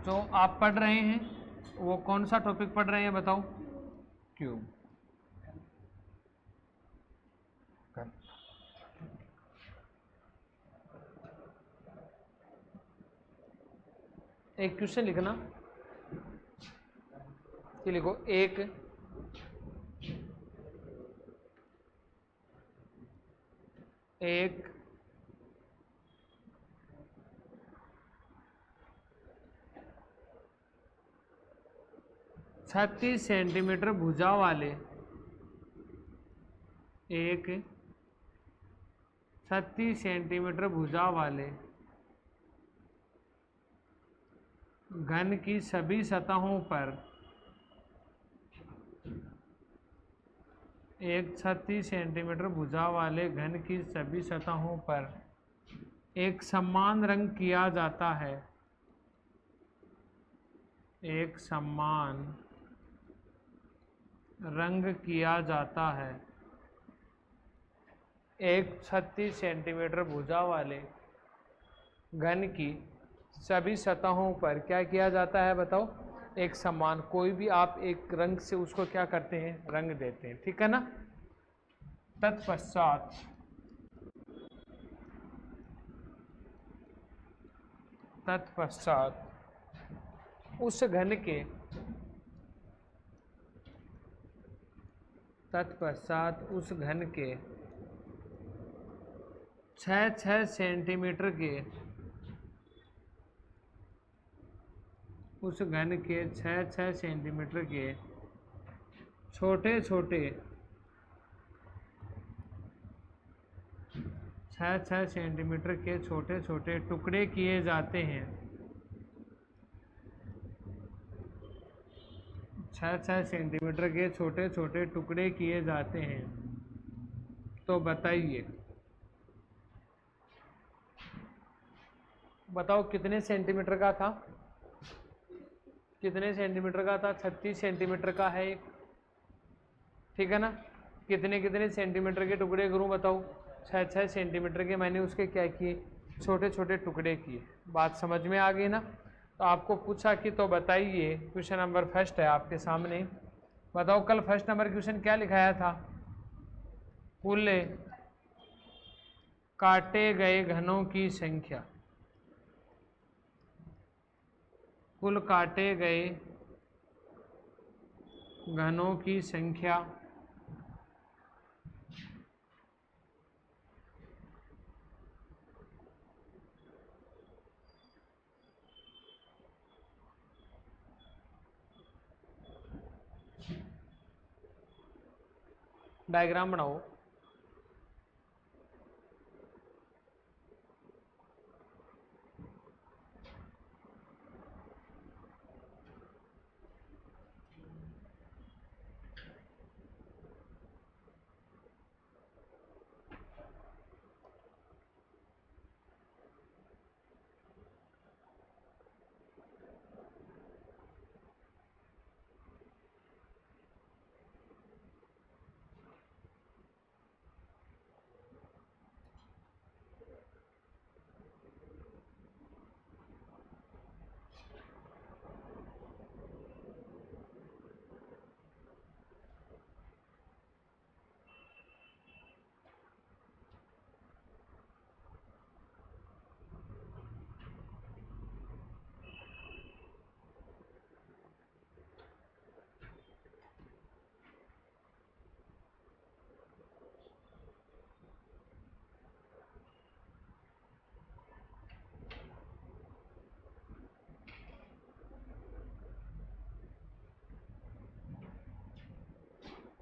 जो आप पढ़ रहे हैं वो कौन सा टॉपिक पढ़ रहे हैं बताओ? क्यूब। एक क्वेश्चन लिखना कि लिखो एक एक 36 सेंटीमीटर भुजा वाले एक 36 सेंटीमीटर भुजा वाले घन की सभी सतहों पर एक 36 सेंटीमीटर भुजा वाले घन की सभी सतहों पर एक समान रंग किया जाता है। एक समान रंग किया जाता है। एक 36 सेंटीमीटर भुजा वाले घन की सभी सतहों पर क्या किया जाता है बताओ? एक समान, कोई भी आप एक रंग से उसको क्या करते हैं? रंग देते हैं, ठीक है ना। तत्पश्चात उस घन के उस घन के 6-6 सेंटीमीटर के उस घन के 6-6 सेंटीमीटर के छोटे छोटे 6-6 सेंटीमीटर के छोटे छोटे टुकड़े किए जाते हैं। 6-6 सेंटीमीटर के छोटे छोटे टुकड़े किए जाते हैं। तो बताओ कितने सेंटीमीटर का था? कितने सेंटीमीटर का था? 36 सेंटीमीटर का है एक, ठीक है ना। कितने कितने सेंटीमीटर के टुकड़े करूं बताओ? 6-6 सेंटीमीटर के मैंने उसके क्या किए? छोटे छोटे टुकड़े किए। बात समझ में आ गई ना। तो आपको पूछा कि तो बताइए, क्वेश्चन नंबर फर्स्ट है आपके सामने। बताओ कल फर्स्ट नंबर क्वेश्चन क्या लिखाया था? कुल काटे गए घनों की संख्या। कुल काटे गए घनों की संख्या डायग्राम बनाओ।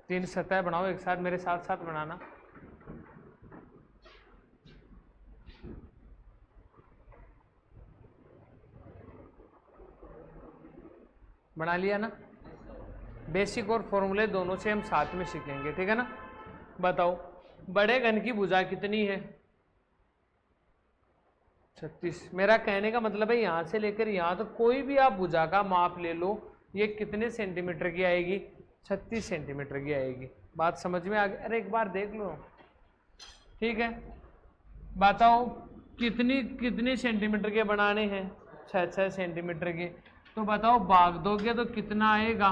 तीन सतह बनाओ एक साथ, मेरे साथ साथ बनाना। बना लिया ना। बेसिक और फॉर्मूले दोनों से हम साथ में सीखेंगे, ठीक है ना। बताओ बड़े घन की भुजा कितनी है? 36। मेरा कहने का मतलब है यहां से लेकर यहां तक कोई भी आप भुजा का माप ले लो, ये कितने सेंटीमीटर की आएगी? 36 सेंटीमीटर की आएगी। बात समझ में आ गई? अरे एक बार देख लो, ठीक है। बताओ कितनी कितनी सेंटीमीटर के बनाने हैं? 6-6 सेंटीमीटर के। तो बताओ भाग दोगे तो कितना आएगा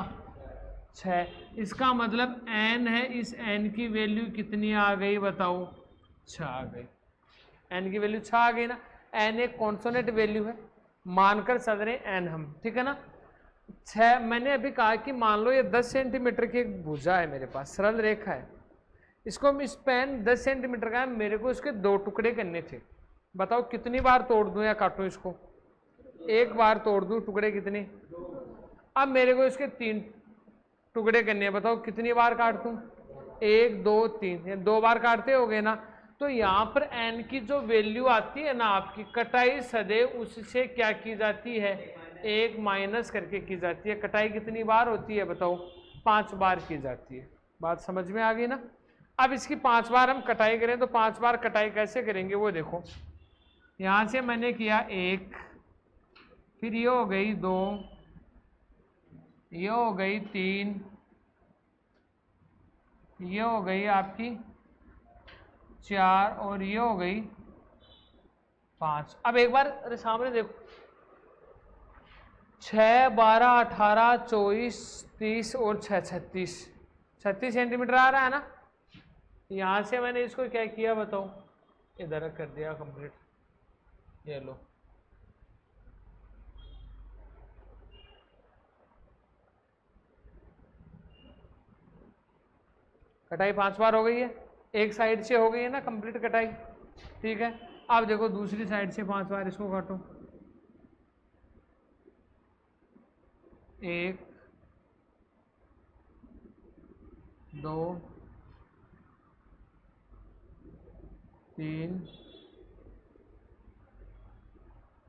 6। इसका मतलब n है, इस n की वैल्यू कितनी आ गई बताओ 6 आ गई। n की वैल्यू 6 आ गई ना। n एक कॉन्सोनेंट वैल्यू है, मानकर चल रहे n हम, ठीक है ना। 6 मैंने अभी कहा कि मान लो ये 10 सेंटीमीटर की एक भुजा है मेरे पास, सरल रेखा है, इसको हम स्पैन 10 सेंटीमीटर का है, मेरे को इसके 2 टुकड़े करने थे। बताओ कितनी बार तोड़ दूं या काटूं इसको? एक बार तोड़ दूं, टुकड़े कितने? अब मेरे को इसके 3 टुकड़े करने हैं, बताओ कितनी बार काट दूं? 1 2 3, 2 बार काटते हो गए ना। तो यहाँ पर n की जो वैल्यू आती है ना आपकी, कटाई सदैव उससे क्या की जाती है? 1 माइनस करके की जाती है। कटाई कितनी बार होती है बताओ? 5 बार की जाती है। बात समझ में आ गई ना। अब इसकी 5 बार हम कटाई करें तो 5 बार कटाई कैसे करेंगे वो देखो। यहाँ से मैंने किया 1, फिर ये हो गई 2, ये हो गई 3, ये हो गई आपकी 4 और ये हो गई 5। अब एक बार सामने देखो, 6 12 18 24 30 और 6 36 सेंटीमीटर आ रहा है ना। यहाँ से मैंने इसको क्या किया बताओ? इधर कर दिया कंप्लीट। ये लो, कटाई 5 बार हो गई है, एक साइड से हो गई है ना कंप्लीट कटाई, ठीक है। अब देखो दूसरी साइड से 5 बार इसको काटो। 1 2 3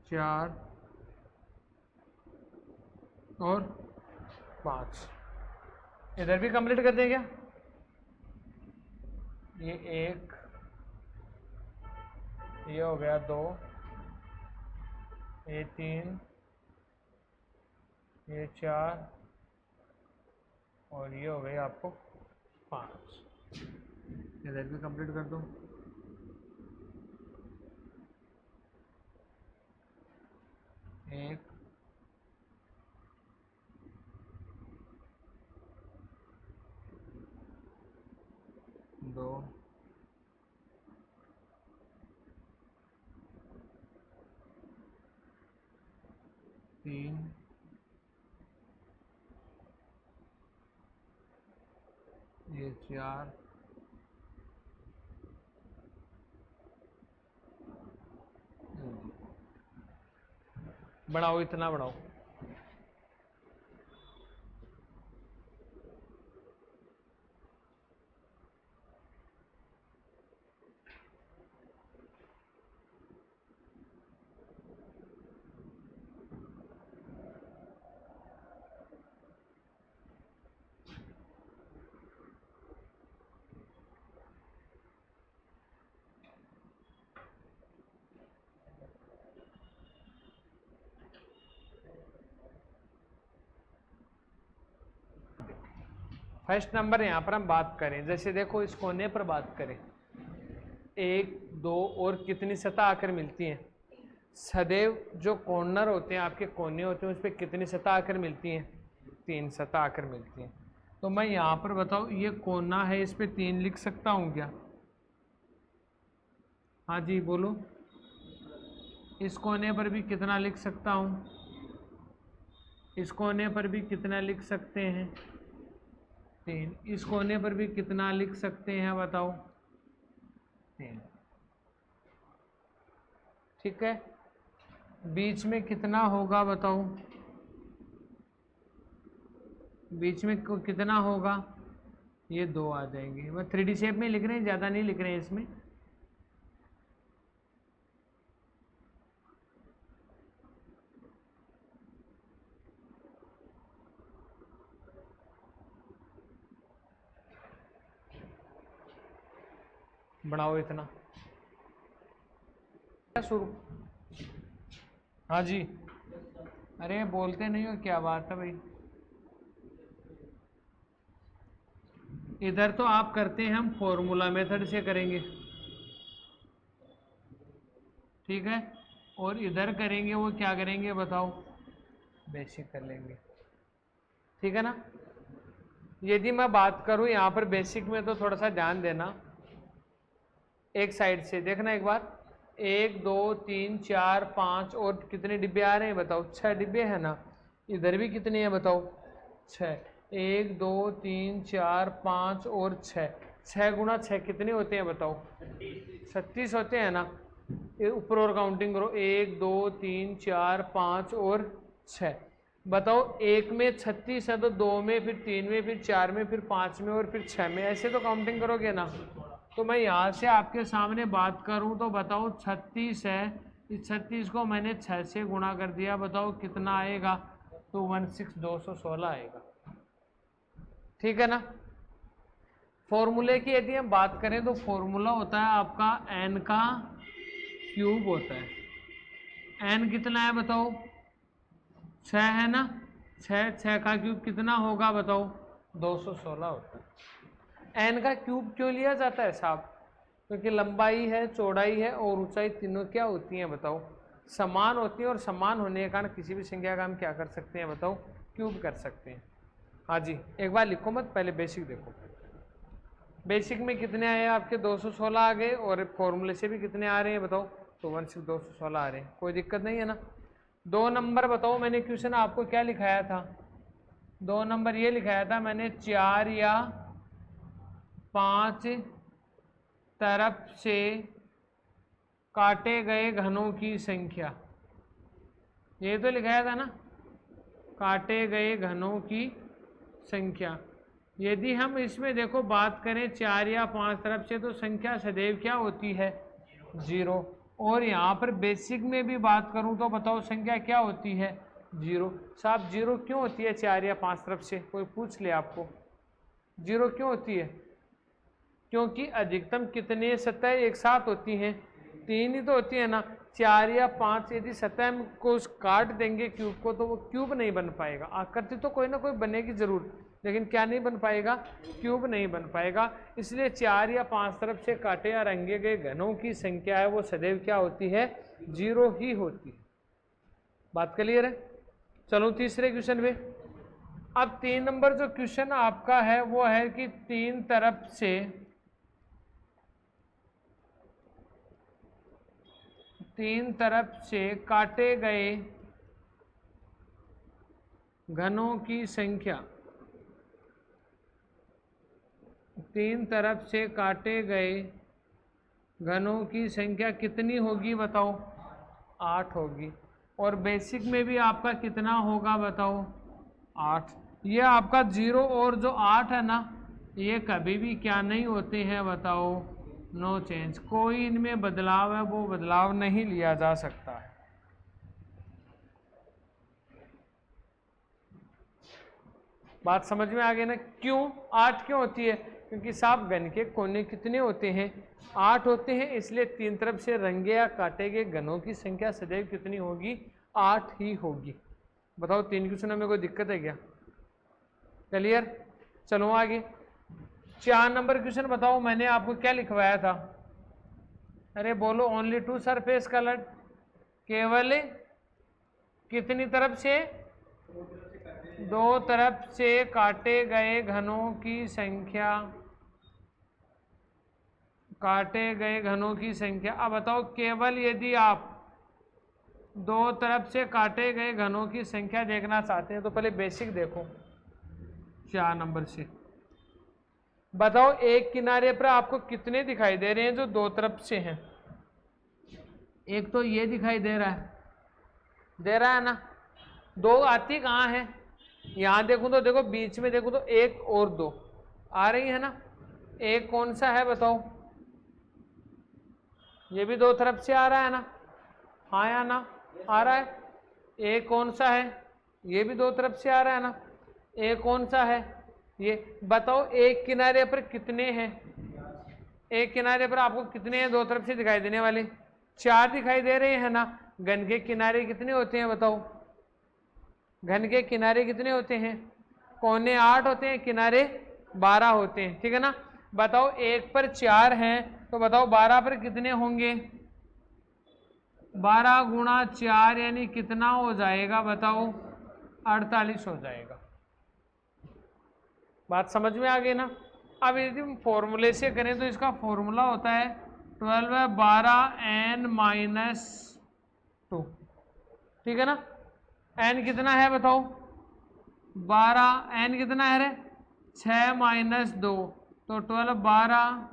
4 और 5। इधर भी कंप्लीट कर दें क्या? ये 1, ये हो गया 2, ये 3, ये 4 और ये हो गई आपको 5। इधर भी कंप्लीट कर दो। 1 2 3 ये 4 बढ़ाओ, इतना बढ़ाओ। फर्स्ट नंबर यहाँ पर हम बात करें, जैसे देखो इस कोने पर बात करें, 1 2 और कितनी सतह आकर मिलती हैं? सदैव जो कॉर्नर होते हैं आपके, कोने होते हैं, उस पर कितनी सतह आकर मिलती हैं? 3 सतह आकर मिलती हैं। तो मैं यहाँ पर बताऊँ, ये कोना है, इस पर 3 लिख सकता हूँ क्या? हाँ जी बोलो। इस कोने पर भी कितना लिख सकता हूँ? इस कोने पर भी कितना लिख सकते हैं? 3। इस कोने पर भी कितना लिख सकते हैं बताओ? 3। ठीक है। बीच में कितना होगा बताओ? बीच में कितना होगा? ये 2 आ जाएंगे। वह 3D शेप में लिख रहे हैं, ज़्यादा नहीं लिख रहे हैं इसमें। बढ़ाओ इतना शुरू। हाँ जी, अरे बोलते नहीं हो, क्या बात है भाई। इधर तो आप करते हैं, हम फॉर्मूला मेथड से करेंगे, ठीक है। और इधर करेंगे वो क्या करेंगे बताओ? बेसिक कर लेंगे, ठीक है ना। यदि मैं बात करूं यहाँ पर बेसिक में तो थोड़ा सा ध्यान देना, एक साइड से देखना एक बार, 1 2 3 4 5 और कितने डिब्बे आ रहे हैं बताओ, 6 डिब्बे है ना। इधर भी कितने हैं बताओ, 6, 1 2 3 4 5 और 6, 6 गुणा 6 कितने होते हैं बताओ, 36 होते हैं ना। ये ऊपर और काउंटिंग करो, 1 2 3 4 5 और 6, बताओ एक में 36 है तो 2 में, फिर 3 में, फिर 4 में, फिर 5 में और फिर 6 में, ऐसे तो काउंटिंग करोगे ना। तो मैं यहाँ से आपके सामने बात करूँ तो बताओ 36 है, इस 36 को मैंने 6 से गुणा कर दिया, बताओ कितना आएगा, तो 216 आएगा, ठीक है ना। फॉर्मूले की यदि हम बात करें तो फॉर्मूला होता है आपका n का क्यूब होता है। n कितना है बताओ, 6 है ना, 6 का क्यूब कितना होगा बताओ, 216 होता है। n का क्यूब क्यों लिया जाता है साहब, क्योंकि लंबाई है, चौड़ाई है और ऊंचाई तीनों क्या होती हैं बताओ, समान होती हैं, और समान होने के कारण किसी भी संख्या का हम क्या कर सकते हैं बताओ, क्यूब कर सकते हैं। हाँ जी, एक बार लिखो मत, पहले बेसिक देखो। बेसिक में कितने आए आपके, 216 आ गए, और फॉर्मूले से भी कितने आ रहे हैं बताओ, तो 216 आ रहे हैं, कोई दिक्कत नहीं है ना। 2 नंबर बताओ, मैंने क्वेश्चन आपको क्या लिखाया था, 2 नंबर ये लिखाया था मैंने, 4 या 5 तरफ से काटे गए घनों की संख्या, ये तो लिखाया था ना, काटे गए घनों की संख्या। यदि हम इसमें देखो बात करें 4 या 5 तरफ से, तो संख्या सदैव क्या होती है, 0। और यहाँ पर बेसिक में भी बात करूँ तो बताओ संख्या क्या होती है, 0। साहब 0 क्यों होती है 4 या 5 तरफ से, कोई पूछ ले आपको 0 क्यों होती है, क्योंकि अधिकतम कितने सतह एक साथ होती हैं, 3 ही तो होती है ना। 4 या 5 यदि सतह को काट देंगे क्यूब को, तो वो क्यूब नहीं बन पाएगा। आकृति तो कोई ना कोई बनेगी जरूर, लेकिन क्या नहीं बन पाएगा, क्यूब नहीं बन पाएगा। इसलिए 4 या 5 तरफ से काटे या रंगे गए घनों की संख्या है वो सदैव क्या होती है, 0 ही होती है। बात क्लियर है। चलो तीसरे क्वेश्चन में। अब 3 नंबर जो क्वेश्चन आपका है वो है कि 3 तरफ से काटे गए घनों की संख्या, 3 तरफ से काटे गए घनों की संख्या कितनी होगी बताओ, 8 होगी। और बेसिक में भी आपका कितना होगा बताओ, 8। ये आपका 0 और जो 8 है ना, ये कभी भी क्या नहीं होते हैं बताओ, नो चेंज, कोई इनमें बदलाव है वो बदलाव नहीं लिया जा सकता है। बात समझ में आ गई ना, क्यों 8 क्यों होती है, क्योंकि साहब घन के कोने कितने होते हैं, 8 होते हैं, इसलिए 3 तरफ से रंगे या काटे गए घनों की संख्या सदैव कितनी होगी, 8 ही होगी। बताओ 3 क्वेश्चन में कोई दिक्कत है क्या, क्लियर। चलो आगे 4 नंबर क्वेश्चन बताओ, मैंने आपको क्या लिखवाया था, अरे बोलो, ओनली 2 सरफेस कलर्ड, केवल कितनी तरफ से, 2 तरफ से काटे गए घनों की संख्या, काटे गए घनों की संख्या। अब बताओ केवल यदि आप 2 तरफ से काटे गए घनों की संख्या देखना चाहते हैं तो पहले बेसिक देखो 4 नंबर से। बताओ एक किनारे पर आपको कितने दिखाई दे रहे हैं जो 2 तरफ से हैं, एक तो ये दिखाई दे रहा है ना, 2 आती कहाँ है, यहाँ देखूं तो देखो, बीच में देखूं तो 1 और 2 आ रही है ना। एक कौन सा है बताओ, ये भी 2 तरफ से आ रहा है ना, हाँ या ना, आ रहा है। एक कौन सा है, ये भी 2 तरफ से आ रहा है ना। एक कौन सा है, ये बताओ एक किनारे पर कितने हैं, एक किनारे पर आपको कितने हैं 2 तरफ से दिखाई देने वाले, 4 दिखाई दे रहे हैं ना। घन के किनारे कितने होते हैं बताओ, घन के किनारे कितने होते हैं, कोने 8 होते हैं, किनारे 12 होते हैं, ठीक है ना। बताओ एक पर 4 हैं तो बताओ 12 पर कितने होंगे, 12 गुणा 4 यानी कितना हो जाएगा बताओ, 48 हो जाएगा। बात समझ में आ गई ना। अब यदि हम फॉर्मूले से करें तो इसका फॉर्मूला होता है 12 ठीक है ना। n कितना है बताओ, 12, n कितना है रे, 6 - 2, तो 12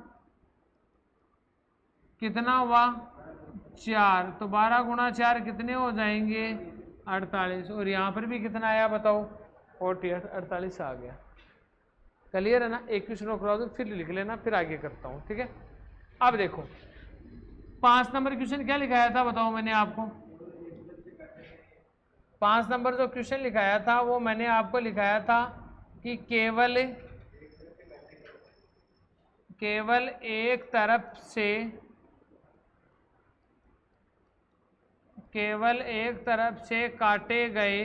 कितना हुआ 4, तो 12 × 4 कितने हो जाएंगे 48, और यहाँ पर भी कितना आया बताओ 48, 48 आ गया। क्लियर है ना। एक क्वेश्चन और करा दो फिर लिख लेना, फिर आगे करता हूँ, ठीक है। अब देखो 5 नंबर क्वेश्चन क्या लिखाया था बताओ मैंने आपको, 5 नंबर जो क्वेश्चन लिखाया था वो मैंने आपको लिखाया था कि केवल एक तरफ से काटे गए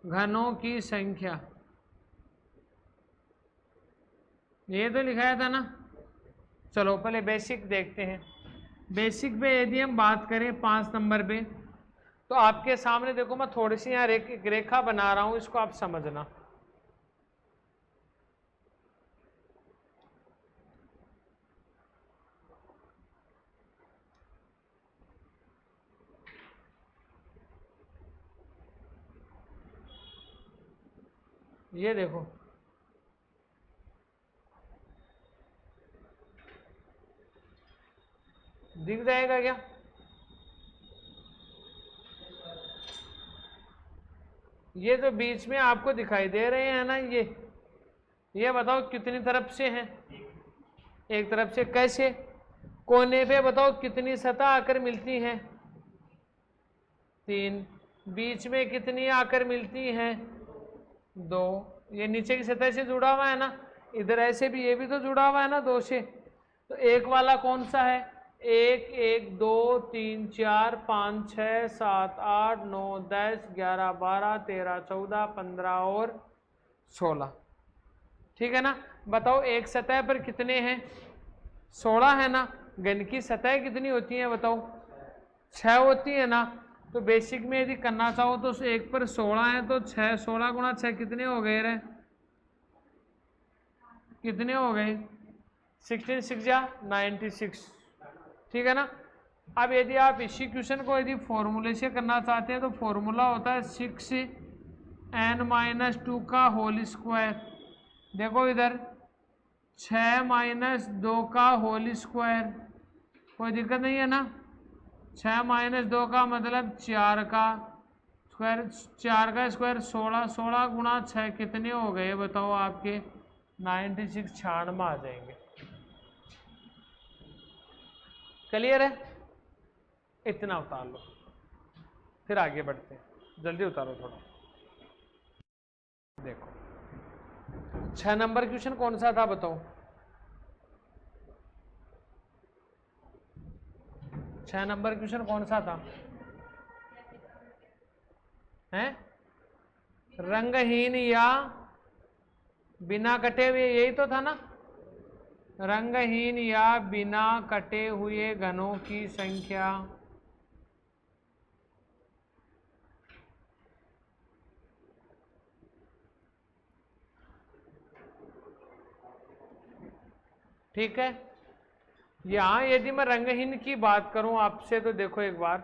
घनों की संख्या, ये तो लिखाया था ना। चलो पहले बेसिक देखते हैं। बेसिक पे यदि हम बात करें 5 नंबर पे, तो आपके सामने देखो मैं थोड़ी सी यहाँ रेखा बना रहा हूं, इसको आप समझना। ये देखो दिख जाएगा क्या, ये जो बीच में आपको दिखाई दे रहे हैं ना, ये बताओ कितनी तरफ से हैं, एक तरफ से। कैसे, कोने पे बताओ कितनी सतह आकर मिलती हैं 3, बीच में कितनी आकर मिलती हैं 2, ये नीचे की सतह से जुड़ा हुआ है ना, इधर ऐसे भी ये भी तो जुड़ा हुआ है ना 2 से। तो एक वाला कौन सा है, 1 1 2 3 4 5 6 7 8 9 10 11 12 13 14 15 और 16, ठीक है ना। बताओ एक सतह पर कितने हैं, 16 है ना। घन की सतह कितनी होती है बताओ, 6 होती है ना। तो बेसिक में यदि करना चाहो तो एक पर 16 है, तो 6, 16 × 6 कितने हो गए रे, कितने हो गए 16 6 या 96, ठीक है ना। अब यदि आप इसी क्वेश्चन को यदि फॉर्मूले से करना चाहते हैं तो फॉर्मूला होता है 6n - 2 का होल स्क्वायर। देखो इधर 6 - 2 का होल स्क्वायर, कोई दिक्कत नहीं है ना। 6 - 2 का मतलब 4 का स्क्वायर, 4 का स्क्वायर 16, 16 × 6 कितने हो गए बताओ आपके 96, 96 आ जाएंगे। क्लियर है, इतना उतार लो फिर आगे बढ़ते हैं, जल्दी उतारो थोड़ा। देखो 6 नंबर क्वेश्चन कौन सा था बताओ, 6 नंबर क्वेश्चन कौन सा था, हैं रंगहीन या बिना कटे हुए, यही तो था ना। रंगहीन या बिना कटे हुए घनों की संख्या ठीक है। यहां यदि मैं रंगहीन की बात करूं आपसे तो देखो एक बार,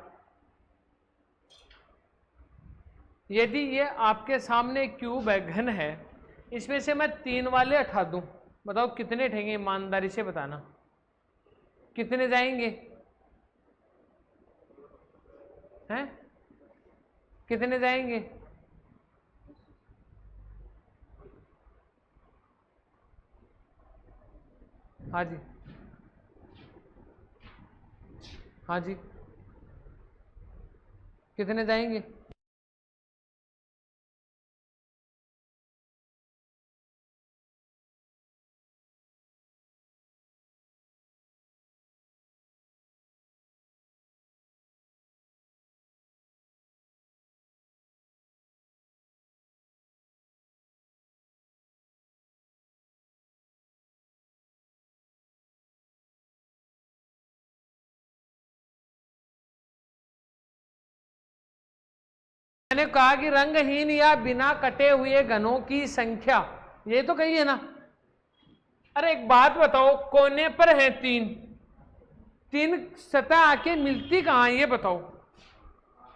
यदि ये आपके सामने क्यूब है, घन है, इसमें से मैं 3 वाले हटा दूं, बताओ कितने ठेंगे, ईमानदारी से बताना कितने जाएंगे, हैं कितने जाएंगे, हाँ जी, हाँ जी, कितने जाएंगे। मैंने कहा कि रंगहीन या बिना कटे हुए घनों की संख्या, ये तो कही है ना। अरे एक बात बताओ, कोने पर है तीन सतह आके मिलती कहाँ, ये बताओ।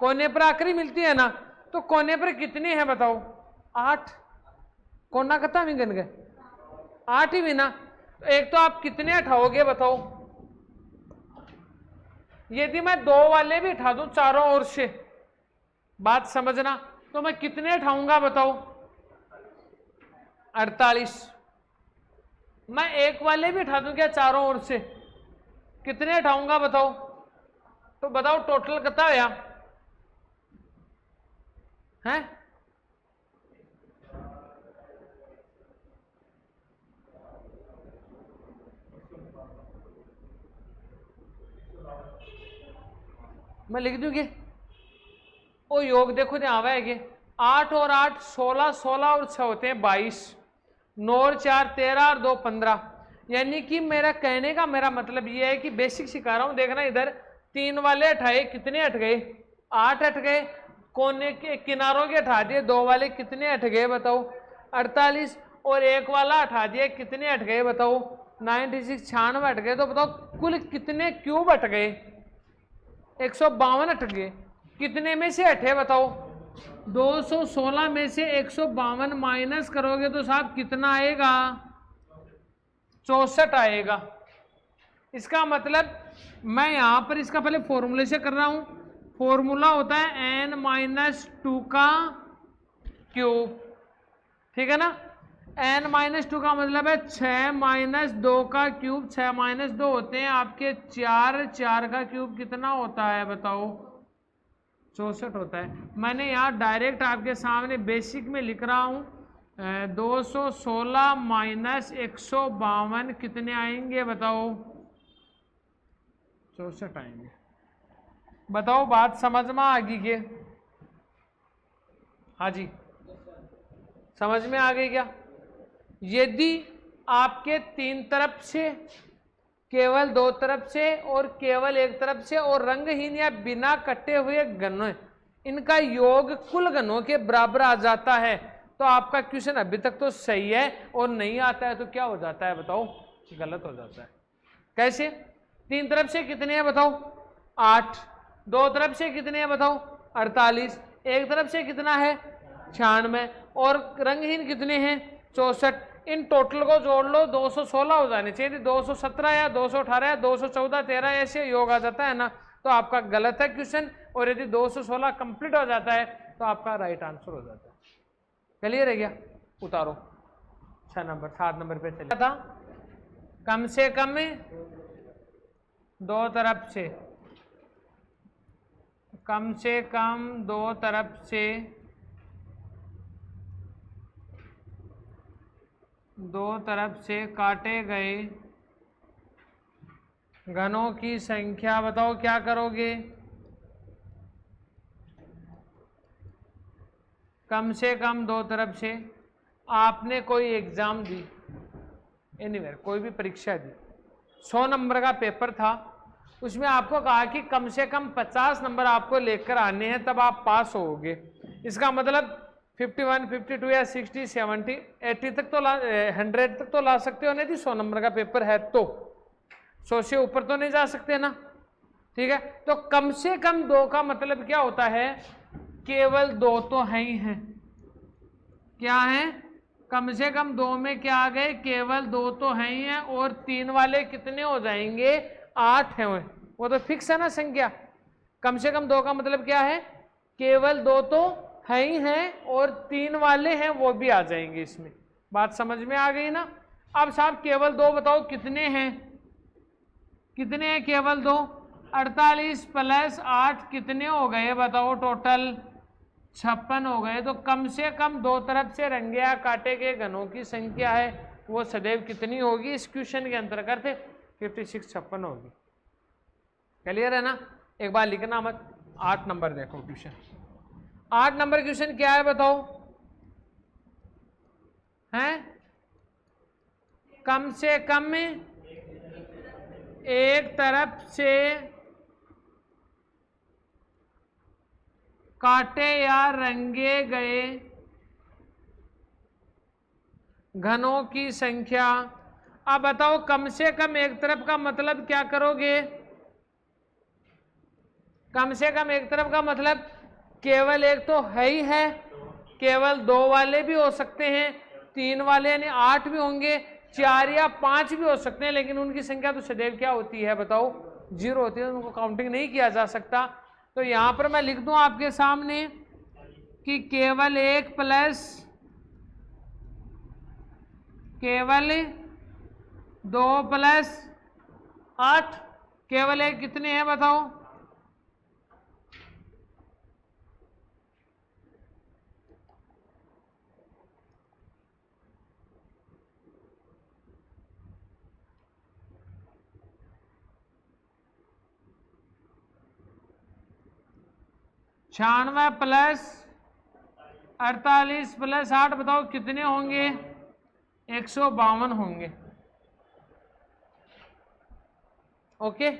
कोने पर आकर ही मिलती है ना, तो कोने पर कितने हैं बताओ? 8। कोना कता भी गन गए 8 ही भी ना। तो एक तो आप कितने हटाओगे बताओ? यदि मैं 2 वाले भी उठा दूं चारों ओर से, बात समझना, तो मैं कितने उठाऊंगा बताओ? 48। मैं 1 वाले भी उठा दूं क्या चारों ओर से, कितने उठाऊंगा बताओ? तो बताओ टोटल कितना आया है? मैं लिख दूंगी ओ योग देखो ध्यान आवेगी। 8 और 8 16, 16 और 6 होते हैं 22, 9 और 4 13 और 2 15। यानी कि मेरा कहने का मेरा मतलब ये है कि बेसिक सिखा रहा हूं, देखना इधर 3 वाले हटाए कितने हट गए? 8 हट गए। कोने के किनारों के हटा दिए 2 वाले, कितने हट गए बताओ? 48। और 1 वाला हटा दिया, कितने हट गए बताओ? 96, 96 हट गए। तो बताओ कुल कितने क्यूब हट गए? 152 हट गए। कितने में से हटे बताओ? 216 में से 152 माइनस करोगे तो साहब कितना आएगा? 64 आएगा। इसका मतलब मैं यहां पर इसका पहले फॉर्मूले से कर रहा हूं। फॉर्मूला होता है n-2 का क्यूब, ठीक है ना। n-2 का मतलब है 6 - 2 का क्यूब। 6 - 2 होते हैं आपके 4, 4 का क्यूब कितना होता है बताओ? 64 होता है। मैंने यहाँ डायरेक्ट आपके सामने बेसिक में लिख रहा हूँ। 216 माइनस 152 कितने आएंगे बताओ? 64 आएंगे। बताओ बात समझ में आ गई के? हाँ जी, समझ में आ गई क्या? यदि आपके 3 तरफ से, केवल 2 तरफ से और केवल 1 तरफ से और रंगहीन या बिना कटे हुए घनों, इनका योग कुल घनों के बराबर आ जाता है, तो आपका क्वेश्चन अभी तक तो सही है। और नहीं आता है तो क्या हो जाता है बताओ? गलत हो जाता है। कैसे? 3 तरफ से कितने हैं बताओ? 8। 2 तरफ से कितने हैं बताओ? 48। 1 तरफ से कितना है? 96। और रंगहीन कितने हैं? 64। इन टोटल को जोड़ लो, 216 हो जाने चाहिए। 217 या 218 या 214, 13 ऐसे योग आ जाता है ना, तो आपका गलत है क्वेश्चन। और यदि 216 कंप्लीट हो जाता है तो आपका राइट आंसर हो जाता है। क्लियर है क्या? उतारो 6 नंबर, 7 नंबर पे चलिए था। कम से कम 2 तरफ से, कम से कम 2 तरफ से 2 तरफ से काटे गए घनों की संख्या बताओ क्या करोगे? कम से कम 2 तरफ से। आपने कोई एग्जाम दी, एनीवेयर कोई भी परीक्षा दी, 100 नंबर का पेपर था, उसमें आपको कहा कि कम से कम 50 नंबर आपको लेकर आने हैं तब आप पास होगे। इसका मतलब 51, 52 या 60, 70, 80 तक तो 100 तक तो ला सकते हो ना। यदि 100 नंबर का पेपर है तो 100 से ऊपर तो नहीं जा सकते ना, ठीक है। तो कम से कम 2 का मतलब क्या होता है? केवल 2 तो है ही हैं। क्या है? कम से कम 2 में क्या आ गए? केवल 2 तो है ही हैं। और 3 वाले कितने हो जाएंगे? 8 है। वो तो फिक्स है ना संख्या। कम से कम 2 का मतलब क्या है? केवल 2 तो है ही हैं और 3 वाले हैं वो भी आ जाएंगे इसमें। बात समझ में आ गई ना? अब साहब केवल 2 बताओ कितने हैं? कितने हैं केवल 2? 48 प्लस 8 कितने हो गए बताओ? टोटल 56 हो गए। तो कम से कम 2 तरफ से रंगे या काटे गए घनों की संख्या है वो सदैव कितनी होगी? इस क्वेश्चन के अंतर्गत 56, 56 होगी। क्लियर है ना? एक बार लिखना मत। 8 नंबर देखो क्वेश्चन। 8 नंबर क्वेश्चन क्या है बताओ? हैं? कम से कम 1 तरफ से काटे या रंगे गए घनों की संख्या। अब बताओ कम से कम एक तरफ का मतलब क्या करोगे? कम से कम एक तरफ का मतलब केवल एक तो है ही है, केवल 2 वाले भी हो सकते हैं, 3 वाले यानी 8 भी होंगे, 4 या 5 भी हो सकते हैं, लेकिन उनकी संख्या तो सदैव क्या होती है बताओ? 0 होती है, उनको काउंटिंग नहीं किया जा सकता। तो यहां पर मैं लिख दूं आपके सामने कि केवल 1 प्लस केवल 2 प्लस 8, केवल 1 कितने हैं बताओ? छियानवे प्लस 48 प्लस 8 बताओ कितने होंगे? 152 होंगे। ओके,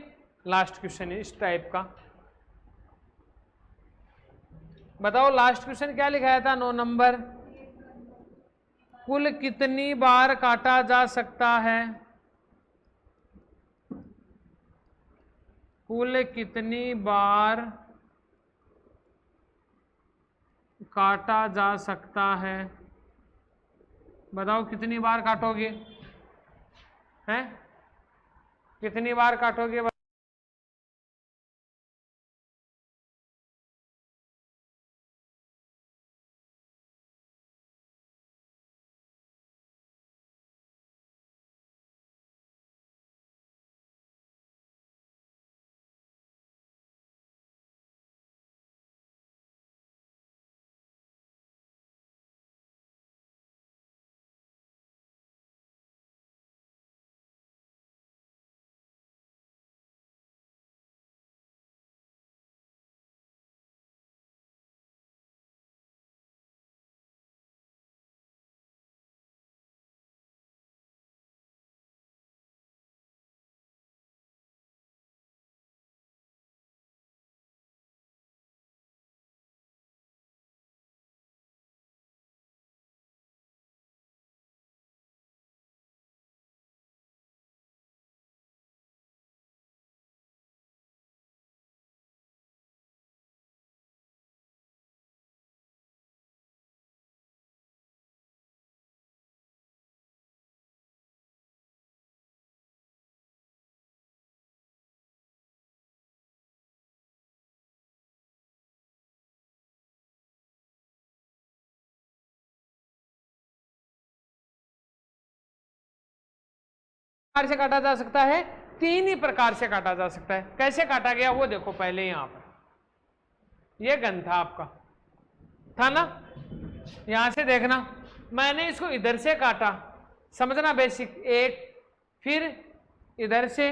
लास्ट क्वेश्चन है इस टाइप का। बताओ लास्ट क्वेश्चन क्या लिखाया था 9 नंबर? कुल कितनी बार काटा जा सकता है? कुल कितनी बार काटा जा सकता है? बताओ कितनी बार काटोगे? हैं? कितनी बार काटोगे? प्रकार से काटा जा सकता है? 3 ही प्रकार से काटा जा सकता है। कैसे काटा गया वो देखो पहले। यहां पर ये घन था आपका, था ना? यहां से देखना, मैंने इसको इधर से काटा, समझना बेसिक। 1, फिर इधर से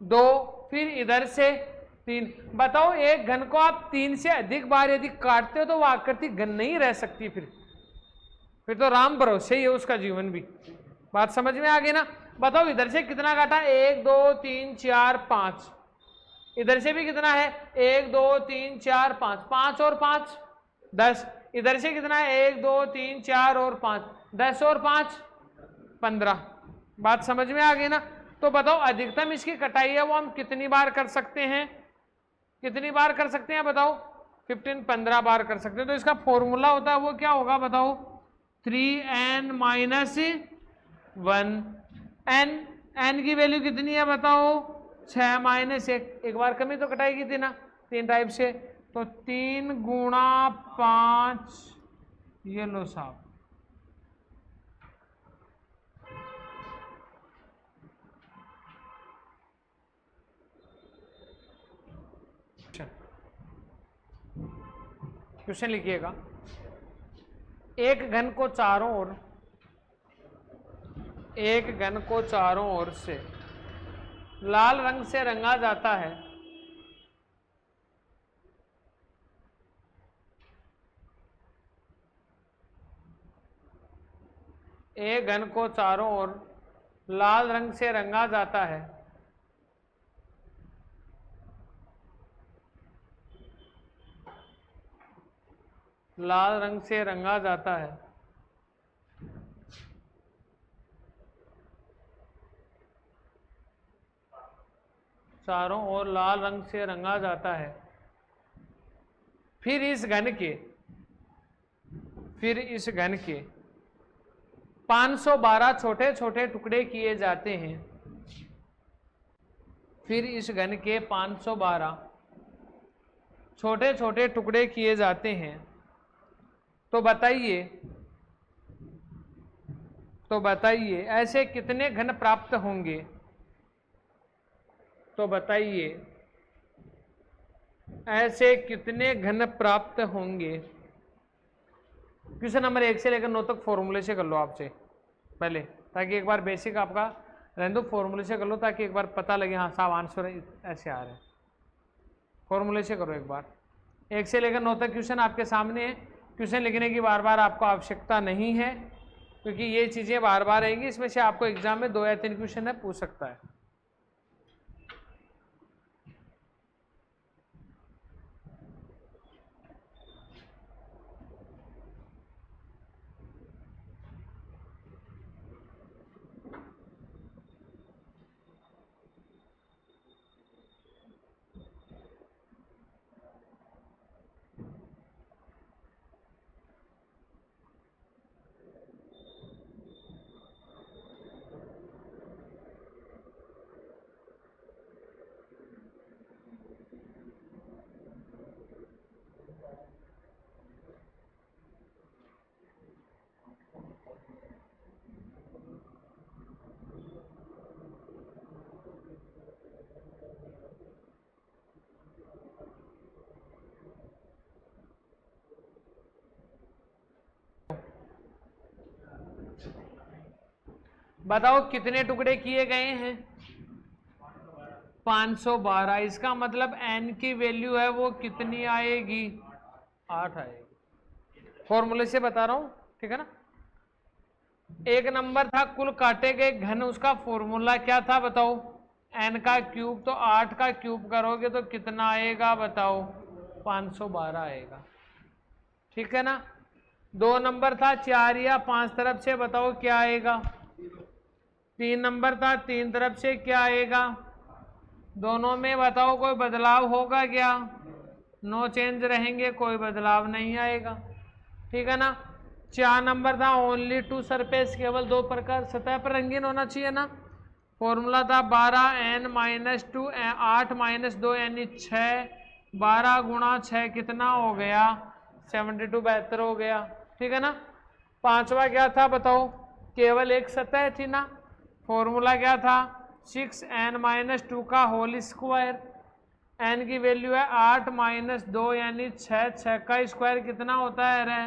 2, फिर इधर से 3। बताओ एक घन को आप 3 से अधिक बार यदि काटते हो तो वो आकृति घन नहीं रह सकती। फिर तो राम भरोसे ही है उसका जीवन भी। बात समझ में आ गई ना? बताओ इधर से कितना काटा? 1 2 3 4 5। इधर से भी कितना है? 1 2 3 4 5, 5 और 5 10। इधर से कितना है? 1 2 3 4 और 5, 10 और 5 15। बात समझ में आ गई ना? तो बताओ अधिकतम इसकी कटाई है वो हम कितनी बार कर सकते हैं? कितनी बार कर सकते हैं बताओ? 15 बार कर सकते हैं। तो इसका फॉर्मूला होता है वो क्या होगा बताओ? 3n minus 1। n की वैल्यू कितनी है बताओ? 6 माइनस 1। एक बार कमी तो कटाएगी थी ना 3 टाइप से, तो 3 गुणा 5। ये लो साहब, क्वेश्चन लिखिएगा। एक घन को चारों ओर से लाल रंग से रंगा जाता है। एक घन को चारों ओर लाल रंग से रंगा जाता है। लाल रंग से रंगा जाता है। चारों ओर लाल रंग से रंगा जाता है। फिर इस घन के 512 छोटे छोटे टुकड़े किए जाते हैं। फिर इस घन के 512 छोटे छोटे टुकड़े किए जाते हैं। तो बताइए ऐसे कितने घन प्राप्त होंगे? तो बताइए ऐसे कितने घन प्राप्त होंगे? क्वेश्चन नंबर 1 से लेकर 9 तक फॉर्मूले से कर लो आपसे पहले, ताकि एक बार बेसिक आपका रहने दो, फॉर्मूले से कर लो ताकि एक बार पता लगे हाँ साहब आंसर ऐसे आ रहे हैं। फॉर्मूले से करो एक बार। 1 से लेकर 9 तक क्वेश्चन आपके सामने है। क्वेश्चन लिखने की बार बार आपको आवश्यकता नहीं है, क्योंकि ये चीज़ें बार बार आएंगी। इसमें से आपको एग्जाम में 2 या 3 क्वेश्चन है पूछ सकता है। बताओ कितने टुकड़े किए गए हैं? 512। इसका मतलब n की वैल्यू है वो कितनी आएगी? 8 आएगी। फॉर्मूले से बता रहा हूं, ठीक है ना। 1 नंबर था कुल काटे गए घन, उसका फॉर्मूला क्या था बताओ? n का क्यूब। तो 8 का क्यूब करोगे तो कितना आएगा बताओ? 512 आएगा, ठीक है ना। 2 नंबर था 4 या 5 तरफ से, बताओ क्या आएगा? 3 नंबर था 3 तरफ से, क्या आएगा? दोनों में बताओ कोई बदलाव होगा क्या? नो चेंज रहेंगे, कोई बदलाव नहीं आएगा, ठीक है ना। 4 नंबर था ओनली 2 सरफेस, केवल 2 प्रकार सतह पर रंगीन होना चाहिए ना। फॉर्मूला था 12n-2 8 - 2 यानी 6। 12 गुणा 6 कितना हो गया? 72, 72 हो गया, ठीक है ना। 5वां क्या था बताओ? केवल एक सतह थी ना। फॉर्मूला क्या था? 6n-2 का होल स्क्वायर। n की वैल्यू है 8 - 2 यानी 6। 6 का स्क्वायर कितना होता है रे?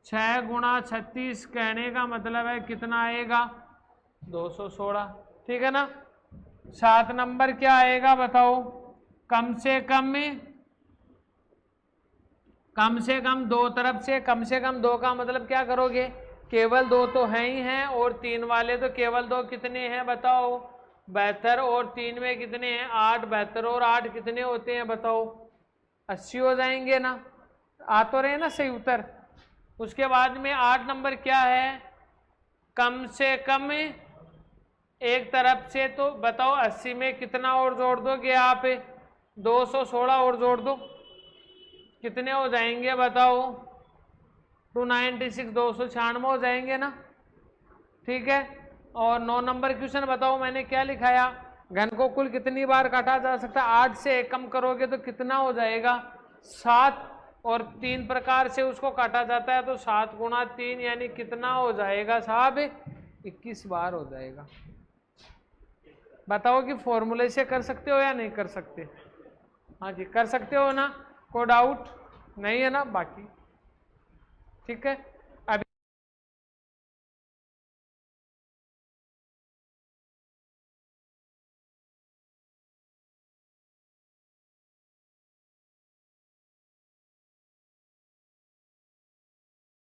6 गुणा 36, कहने का मतलब है कितना आएगा? 216, ठीक है ना। 7 नंबर क्या आएगा बताओ? कम से कम 2 तरफ से, कम से कम 2 का मतलब क्या करोगे? केवल 2 तो हैं ही हैं, और 3 वाले तो केवल 2 कितने हैं बताओ? 72। और 3 में कितने हैं? 8। 72 और 8 कितने होते हैं बताओ? 80 हो जाएंगे ना। आ तो रहे ना सही उत्तर। उसके बाद में 8 नंबर क्या है? कम से कम एक तरफ से, तो बताओ 80 में कितना और जोड़ दोगे आप? 216 और जोड़ दो, कितने हो जाएंगे बताओ? 296, 296 हो जाएंगे ना, ठीक है। और 9 नंबर क्वेश्चन बताओ मैंने क्या लिखाया? घन को कुल कितनी बार काटा जा सकता है? 8 से 1 कम करोगे तो कितना हो जाएगा? 7। और 3 प्रकार से उसको काटा जाता है, तो 7 गुणा 3 यानी कितना हो जाएगा साहब? 21 बार हो जाएगा। बताओ कि फॉर्मूले से कर सकते हो या नहीं कर सकते? हाँ जी कर सकते हो ना, कोई डाउट नहीं है ना बाकी, ठीक है।